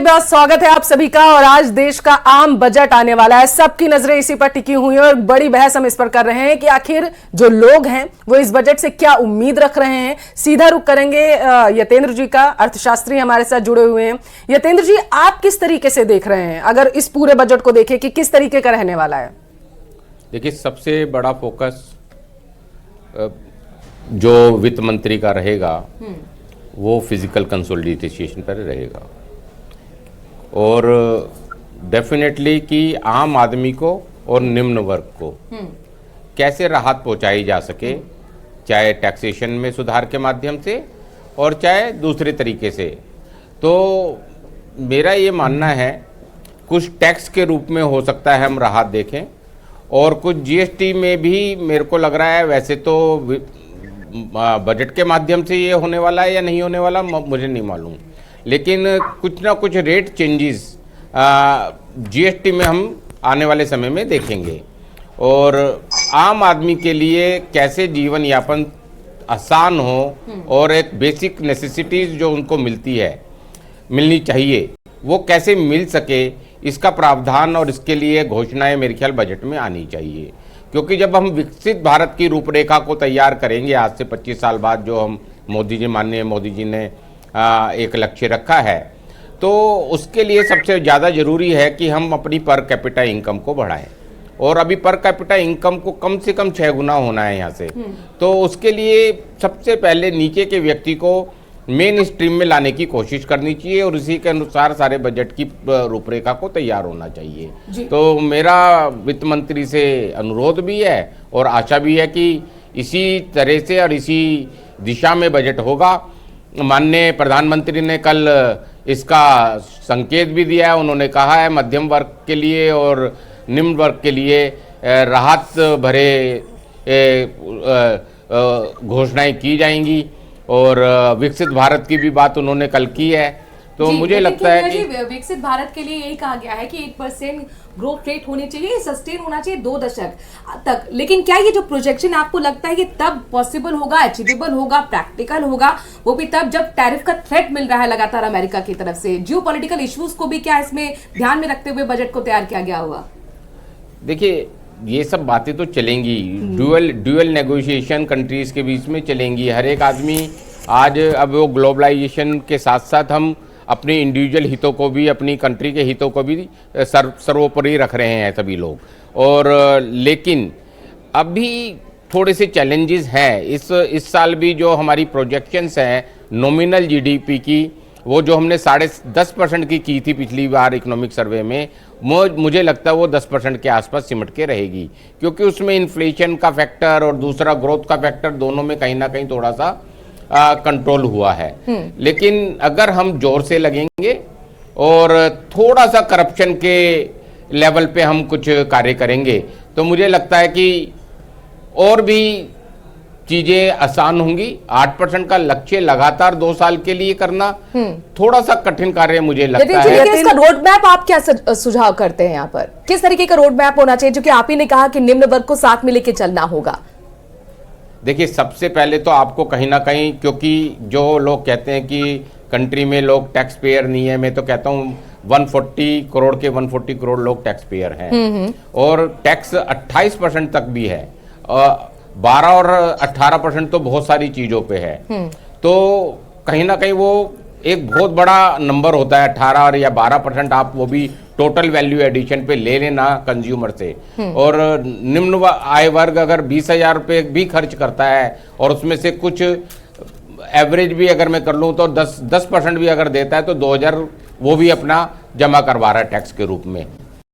बहुत स्वागत है आप सभी का। और आज देश का आम बजट आने वाला है, सबकी नजरें इसी पर टिकी हुई हैं और बड़ी बहस हम इस पर कर रहे हैं कि आखिर जो लोग हैं वो इस बजट से क्या उम्मीद रख रहे हैं। सीधा रुख करेंगे यतेंद्र जी का, अर्थशास्त्री हमारे साथ जुड़े हुए हैं। यतेंद्र जी, आप किस तरीके से देख रहे हैं अगर इस पूरे बजट को देखें कि किस तरीके का रहने वाला है? देखिए, सबसे बड़ा फोकस जो वित्त मंत्री का रहेगा वो फिजिकल कंसोलिडेशन पर रहेगा और डेफिनेटली कि आम आदमी को और निम्न वर्ग को कैसे राहत पहुंचाई जा सके, चाहे टैक्सेशन में सुधार के माध्यम से और चाहे दूसरे तरीके से। तो मेरा ये मानना है कुछ टैक्स के रूप में हो सकता है हम राहत देखें और कुछ जीएसटी में भी मेरे को लग रहा है। वैसे तो बजट के माध्यम से ये होने वाला है या नहीं होने वाला मुझे नहीं मालूम, लेकिन कुछ ना कुछ रेट चेंजेस जीएसटी में हम आने वाले समय में देखेंगे और आम आदमी के लिए कैसे जीवन यापन आसान हो और एक बेसिक नेसेसिटीज जो उनको मिलनी चाहिए वो कैसे मिल सके, इसका प्रावधान और इसके लिए घोषणाएं मेरे ख्याल बजट में आनी चाहिए। क्योंकि जब हम विकसित भारत की रूपरेखा को तैयार करेंगे आज से 25 साल बाद, जो हम माननीय मोदी जी ने एक लक्ष्य रखा है, तो उसके लिए सबसे ज़्यादा ज़रूरी है कि हम अपनी पर कैपिटा इनकम को बढ़ाएं और अभी पर कैपिटा इनकम को कम से कम 6 गुना होना है यहाँ से। तो उसके लिए सबसे पहले नीचे के व्यक्ति को मेन स्ट्रीम में लाने की कोशिश करनी चाहिए और इसी के अनुसार सारे बजट की रूपरेखा को तैयार होना चाहिए। तो मेरा वित्त मंत्री से अनुरोध भी है और आशा भी है कि इसी तरह से और इसी दिशा में बजट होगा। माननीय प्रधानमंत्री ने कल इसका संकेत भी दिया है। उन्होंने कहा है मध्यम वर्ग के लिए और निम्न वर्ग के लिए राहत भरे घोषणाएं की जाएंगी और विकसित भारत की भी बात उन्होंने कल की है। तो मुझे लगता है कि विकसित भारत के लिए यही कहा गया है कि 1% ग्रोथ रेट होनी चाहिए, सस्टेन होना चाहिए 2 दशक तक। लेकिन क्या ये जो प्रोजेक्शन आपको लगता है कि तब पॉसिबल होगा, अचीवेबल होगा, प्रैक्टिकल होगा, वो भी तब जब टैरिफ का थ्रेट मिल रहा है लगातार अमेरिका की तरफ से? जियोपॉलिटिकल इश्यूज को भी क्या इसमें ध्यान में रखते हुए बजट को तैयार किया गया होगा? देखिए, ये सब बातें तो चलेंगी, ड्यूअल नेगोशिएशन कंट्रीज के बीच में चलेंगी। हर एक आदमी आज अब वो ग्लोबलाइजेशन के साथ साथ हम अपने इंडिविजुअल हितों को भी, अपनी कंट्री के हितों को भी सर्वोपरि रख रहे हैं सभी लोग। और लेकिन अभी थोड़े से चैलेंजेस हैं। इस साल भी जो हमारी प्रोजेक्शंस हैं नॉमिनल जीडीपी की, वो जो हमने 10.5% की थी पिछली बार इकोनॉमिक सर्वे में, मुझे लगता है वो 10% के आसपास सिमट के रहेगी, क्योंकि उसमें इन्फ्लेशन का फैक्टर और दूसरा ग्रोथ का फैक्टर दोनों में कहीं ना कहीं थोड़ा सा कंट्रोल हुआ है। लेकिन अगर हम जोर से लगेंगे और थोड़ा सा करप्शन के लेवल पे हम कुछ कार्य करेंगे तो मुझे लगता है कि और भी चीजें आसान होंगी। 8% का लक्ष्य लगातार 2 साल के लिए करना थोड़ा सा कठिन कार्य मुझे लगता है। इसका रोड मैप आप क्या सुझाव करते हैं यहाँ पर? किस तरीके का रोड मैप होना चाहिए, जो कि आप ही ने कहा कि निम्न वर्ग को साथ में लेके चलना होगा? देखिए, सबसे पहले तो आपको कहीं ना कहीं, क्योंकि जो लोग कहते हैं कि कंट्री में लोग टैक्स पेयर नहीं है, मैं तो कहता हूँ 140 करोड़ लोग टैक्स पेयर हैं और टैक्स 28% तक भी है। 12 और 18% तो बहुत सारी चीजों पे है। तो कहीं ना कहीं वो एक बहुत बड़ा नंबर होता है। 18 और या 12% आप वो भी टोटल वैल्यू एडिशन पे ले लेना कंज्यूमर से। और निम्न आय वर्ग अगर 20,000 रुपये भी खर्च करता है और उसमें से कुछ एवरेज भी अगर मैं कर लूँ तो 10% भी अगर देता है तो 2,000 वो भी अपना जमा करवा रहा है टैक्स के रूप में।